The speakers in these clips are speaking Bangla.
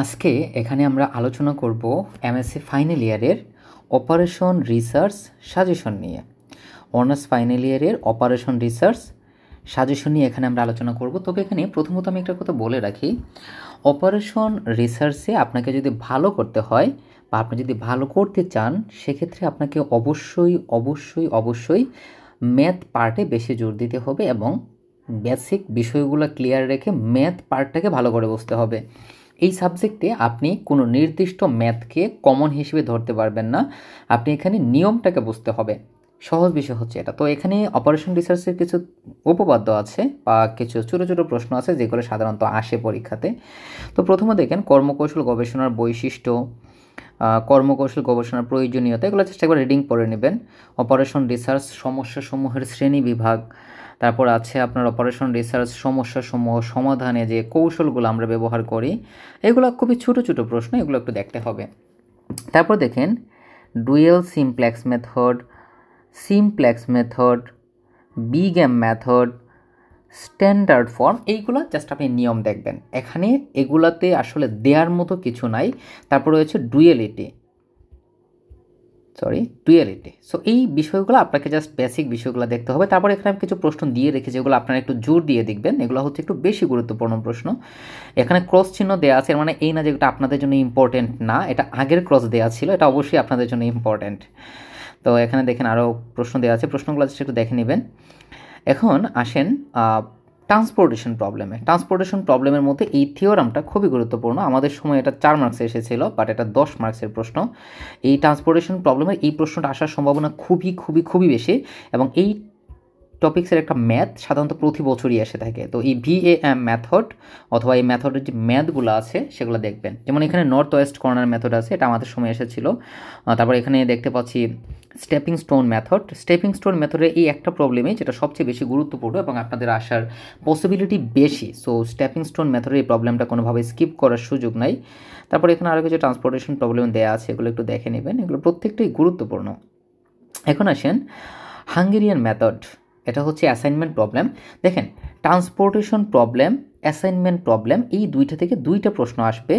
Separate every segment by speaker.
Speaker 1: আজকে এখানে আমরা আলোচনা করব এমএসসি ফাইনাল ইয়ারের অপারেশন রিসার্চ সাজেশন নিয়ে। অনার্স ফাইনাল ইয়ারের অপারেশন রিসার্চ সাজেশন নিয়ে এখানে আমরা আলোচনা করব। তবে এখানে প্রথমত আমি একটা কথা বলে রাখি, অপারেশন রিসার্চে আপনাকে যদি ভালো করতে হয় বা আপনি যদি ভালো করতে চান, সেক্ষেত্রে আপনাকে অবশ্যই ম্যাথ পার্টে বেশি জোর দিতে হবে এবং বেসিক বিষয়গুলো ক্লিয়ার রেখে ম্যাথ পার্টটাকে ভালো করে বুঝতে হবে। এই সাবজেক্টে আপনি কোনো নির্দিষ্ট ম্যাথকে কমন হিসেবে ধরতে পারবেন না, আপনি এখানে নিয়মটাকে বুঝতে হবে। সহজ বিষয় হচ্ছে এটা। তো এখানে অপারেশন রিসার্চের কিছু উপপাদ্য আছে বা কিছু ছোটো ছোটো প্রশ্ন আছে যেগুলো সাধারণত আসে পরীক্ষাতে। তো প্রথমে দেখেন কর্মকৌশল গবেষণার বৈশিষ্ট্য, কর্মকৌশল গবেষণার প্রয়োজনীয়তা, এগুলো চেষ্টা করে রিডিং করে নেবেন। অপারেশন রিসার্চ সমস্যাসমূহের শ্রেণী বিভাগ, তারপর আছে আপনার অপারেশন রিসার্চ সমস্যাসমূহ সমাধানে যে কৌশলগুলো আমরা ব্যবহার করি, এগুলো খুবই ছোটো ছোটো প্রশ্ন, এগুলো একটু দেখতে হবে। তারপর দেখেন dual simplex method, big M method, standard form, এইগুলো জাস্ট আপনি নিয়ম দেখবেন। এখানে এগুলাতে আসলে দেওয়ার মতো কিছু নাই। তারপর রয়েছে ডুয়েলিটি। সো এই বিষয়গুলো আপনাকে জাস্ট বেসিক বিষয়গুলো দেখতে হবে। তারপর এখানে আমি কিছু প্রশ্ন দিয়ে রেখেছি, যেগুলো আপনারা একটু জোর দিয়ে দেখবেন। এগুলো হচ্ছে একটু বেশি গুরুত্বপূর্ণ প্রশ্ন। এখানে ক্রস চিহ্ন দেওয়া আছে, মানে এই না যে এটা আপনাদের জন্য ইম্পর্টেন্ট না, এটা আগের ক্রস দেওয়া ছিল, এটা অবশ্যই আপনাদের জন্য ইম্পর্টেন্ট। তো এখানে দেখেন আরও প্রশ্ন দেওয়া আছে, প্রশ্নগুলো জাস্ট একটু দেখে নেবেন। এখন আসেন ট্রান্সপোর্টেশন প্রবলেমের মধ্যে এই থিওরামটা খুবই গুরুত্বপূর্ণ। আমাদের সময় এটা 4 মার্কসে এসেছিল, বাট এটা 10 মার্কসের প্রশ্ন। এই ট্রান্সপোর্টেশন প্রবলেমের এই প্রশ্নটা আসার সম্ভাবনা খুবই বেশি, এবং এই টপিক্সের একটা ম্যাথ সাধারণত প্রতি বছরই এসে থাকে। তো এই ভিএএম মেথড অথবা এই মেথডের যে ম্যাথগুলো আছে সেগুলো দেখবেন। যেমন এখানে নর্থ ওয়েস্ট কর্নার মেথড আছে, এটা আমাদের সময় এসেছিল। তারপর এখানে দেখতে পাচ্ছি স্টেপিং স্টোন মেথডের এই একটা প্রবলেমই যেটা সবচেয়ে বেশি গুরুত্বপূর্ণ এবং আপনাদের আসার পসিবিলিটি বেশি। সো স্টেপিং স্টোন মেথডের এই প্রবলেমটা কোনোভাবে স্কিপ করার সুযোগ নাই। তারপর এখানে আরও কিছু ট্রান্সপোর্টেশন প্রবলেম দেওয়া আছে, এগুলো একটু দেখে নেবেন, এগুলো প্রত্যেকটাই গুরুত্বপূর্ণ। এখন আসেন হাঙ্গেরিয়ান মেথড, এটা হচ্ছে অ্যাসাইনমেন্ট প্রবলেম। দেখেন ট্রান্সপোর্টেশন প্রবলেম, অ্যাসাইনমেন্ট প্রবলেম, এই দুইটা থেকে দুইটা প্রশ্ন আসবে,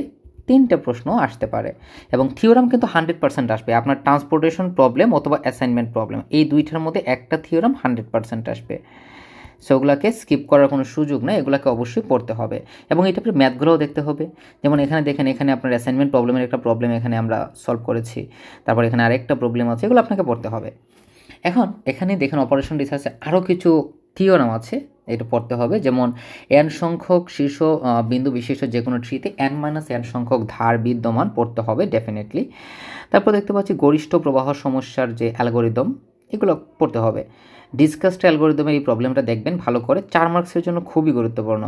Speaker 1: 3টে প্রশ্ন আসতে পারে, এবং থিওরাম কিন্তু 100% আসবে। আপনার ট্রান্সপোর্টেশন প্রবলেম অথবা অ্যাসাইনমেন্ট প্রবলেম এই দুইটার মধ্যে একটা থিওরাম 100% আসবে। সো ওগুলোকে স্কিপ করার কোনো সুযোগ নেই, এগুলোকে অবশ্যই পড়তে হবে এবং এই টাইপের ম্যাথগুলোও দেখতে হবে। যেমন এখানে দেখেন, এখানে আপনার অ্যাসাইনমেন্ট প্রবলেমের একটা প্রবলেম এখানে আমরা সলভ করেছি, তারপর এখানে আরেকটা প্রবলেম আছে, এগুলো আপনাকে পড়তে হবে। এখন এখানে দেখেন অপারেশন রিসার্চে আরও কিছু থিওরাম আছে, এটা পড়তে হবে। যেমন n সংখ্যক শীর্ষ বিন্দু বিশিষ্ট যে কোনো ট্রিতে n-n সংখ্যক ধার বিদ্যমান, পড়তে হবে ডেফিনেটলি। তারপর দেখতে পাচ্ছি গরিষ্ঠ প্রবাহ সমস্যার যে অ্যালগোরিদম, এগুলো পড়তে হবে। ডিসকাসড অ্যালগোরিদমের এই প্রবলেমটা দেখবেন ভালো করে, 4 মার্কসের জন্য খুবই গুরুত্বপূর্ণ।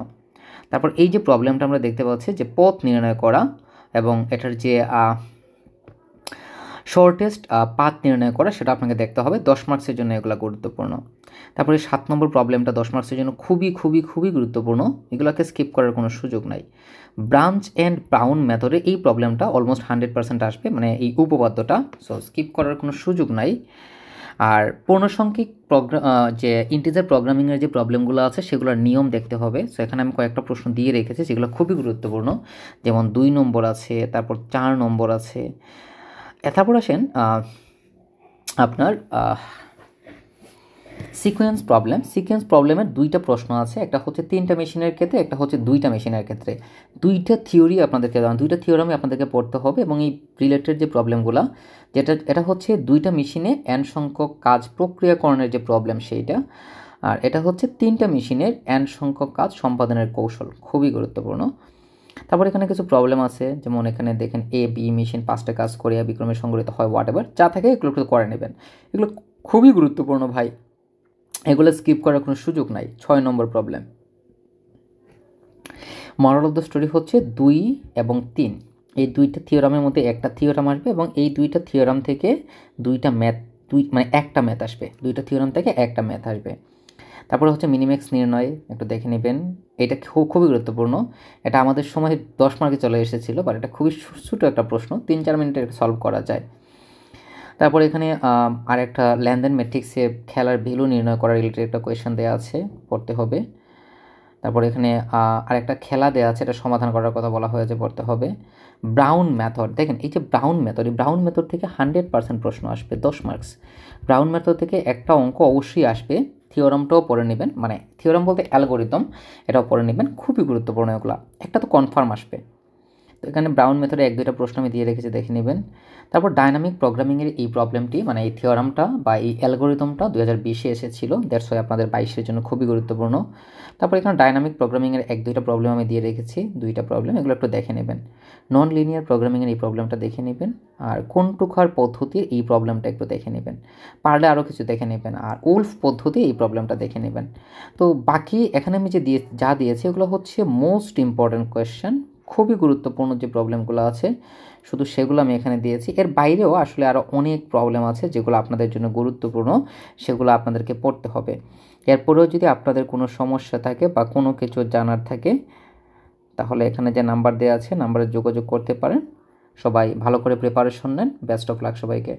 Speaker 1: তারপর এই যে প্রবলেমটা আমরা দেখতে পাচ্ছি যে পথ নির্ণয় করা এবং এটার যে শর্টেস্ট পাথ নির্ণয় করা, সেটা আপনাকে দেখতে হবে, 10 মার্কসের জন্য এগুলো গুরুত্বপূর্ণ। তারপরে 7 নম্বর প্রবলেমটা 10 মার্কসের জন্য খুবই গুরুত্বপূর্ণ, এগুলোকে স্কিপ করার কোনো সুযোগ নাই। ব্রাঞ্চ অ্যান্ড ব্রাউন মেথডে এই প্রবলেমটা অলমোস্ট 100% আসবে, মানে এই উপপাদ্যটা, সো স্কিপ করার কোনো সুযোগ নাই। আর পূর্ণসংখ্যিক যে ইন্টিজার প্রোগ্রামিংয়ের যে প্রবলেমগুলো আছে সেগুলোর নিয়ম দেখতে হবে। সো এখানে আমি কয়েকটা প্রশ্ন দিয়ে রেখেছি যেগুলো খুবই গুরুত্বপূর্ণ, যেমন 2 নম্বর আছে, তারপর 4 নম্বর আছে। তারপর আসেন আপনার সিকোয়েন্স প্রবলেমের 2টা প্রশ্ন আছে, একটা হচ্ছে 3টা মেশিনের ক্ষেত্রে, একটা হচ্ছে 2টা মেশিনের ক্ষেত্রে। 2টা থিওরি আপনাদেরকে 2টা থিওরামই আপনাদেরকে পড়তে হবে, এবং এই রিলেটেড যে প্রবলেমগুলো, এটা হচ্ছে 2টা মেশিনে n সংখ্যক কাজ প্রক্রিয়াকরণের যে প্রবলেম সেইটা, আর এটা হচ্ছে 3টা মেশিনের n সংখ্যক কাজ সম্পাদনের কৌশল, খুবই গুরুত্বপূর্ণ। তারপর এখানে কিছু প্রবলেম আছে, যেমন এখানে দেখেন এ বি মেশিন 5টা কাজ করে বিক্রমে সংগঠিত হয়, হোয়াট এভার যা থাকে এগুলো একটু করে নেবেন, এগুলো খুবই গুরুত্বপূর্ণ ভাই, এগুলো স্কিপ করার কোনো সুযোগ নাই। 6 নম্বর problem, moral of the story হচ্ছে 2 এবং 3, এই 2টা থিওরামের মধ্যে একটা থিওরাম আসবে, এবং এই 2টা থিওরাম থেকে 2টা ম্যাথ, মানে একটা ম্যাথ আসবে, 2টা থিওরাম থেকে একটা ম্যাথ আসবে। তারপরে হচ্ছে মিনিম্যাক্স নির্ণয়, একটু দেখে নেবেন, এটা খুবই গুরুত্বপূর্ণ, এটা আমাদের সময় 10 মার্কে চলে এসেছিলো, বাট এটা খুবই ছোটো একটা প্রশ্ন, 3-4 মিনিটে সলভ করা যায়। তারপর এখানে আরেকটা লেনদেন ম্যাট্রিক্সে খেলার ভ্যালু নির্ণয় করার রিলেটেড একটা কোয়েশ্চেন দেওয়া আছে, পড়তে হবে। তারপর এখানে আরেকটা খেলা দেওয়া আছে, এটা সমাধান করার কথা বলা হয়েছে, পড়তে হবে। ব্রাউন মেথড, দেখেন এই যে ব্রাউন মেথড, এই ব্রাউন মেথড থেকে 100% প্রশ্ন আসবে, 10 মার্কস। ব্রাউন মেথড থেকে একটা অঙ্ক অবশ্যই আসবে। থিওরামটাও পড়ে নেবেন, মানে থিওরাম বলতে অ্যালগোরিদম, এটাও পড়ে নেবেন, খুবই গুরুত্বপূর্ণ এগুলো, একটা তো কনফার্ম আসবে। তো এখানে ব্রাউন মেথডে 1-2টা প্রশ্ন আমি দিয়ে রেখেছি, দেখে নেবেন। তারপর ডাইনামিক প্রোগ্রামিংয়ের এই প্রবলেমটি, মানে এই থিওরামটা বা এই অ্যালগোরিদমটা 2020-এ এসেছিল, দ্যাটস ওয়াই আপনাদের 22-এর জন্য খুবই গুরুত্বপূর্ণ। তারপর এখানে ডাইনামিক প্রোগ্রামিংয়ের 1-2টা প্রবলেম আমি দিয়ে রেখেছি, 2টা প্রবলেম, এগুলো একটু দেখে নেবেন। নন লিনিয়ার প্রোগ্রামিংয়ের এই প্রবলেমটা দেখে নেবেন, আর কোনটুকার পদ্ধতির এই প্রবলেমটা একটু দেখে নেবেন, পারলে আরও কিছু দেখে নেবেন, আর উলফ পদ্ধতি এই প্রবলেমটা দেখে নেবেন। তো বাকি এখানে আমি যে যা দিয়েছি ওগুলো হচ্ছে মোস্ট ইম্পর্ট্যান্ট কোয়েশ্চেন, খুবই গুরুত্বপূর্ণ যে প্রবলেমগুলো আছে শুধু সেগুলো আমি এখানে দিয়েছি। এর বাইরেও আসলে আরও অনেক প্রবলেম আছে যেগুলো আপনাদের জন্য গুরুত্বপূর্ণ, সেগুলো আপনাদেরকে পড়তে হবে। এরপরেও যদি আপনাদের কোনো সমস্যা থাকে বা কোনো কিছু জানার থাকে, তাহলে এখানে যে নাম্বার দেওয়া আছে নাম্বারে যোগাযোগ করতে পারেন। সবাই ভালো করে প্রিপারেশন নেন, বেস্ট অফ লাক সবাইকে।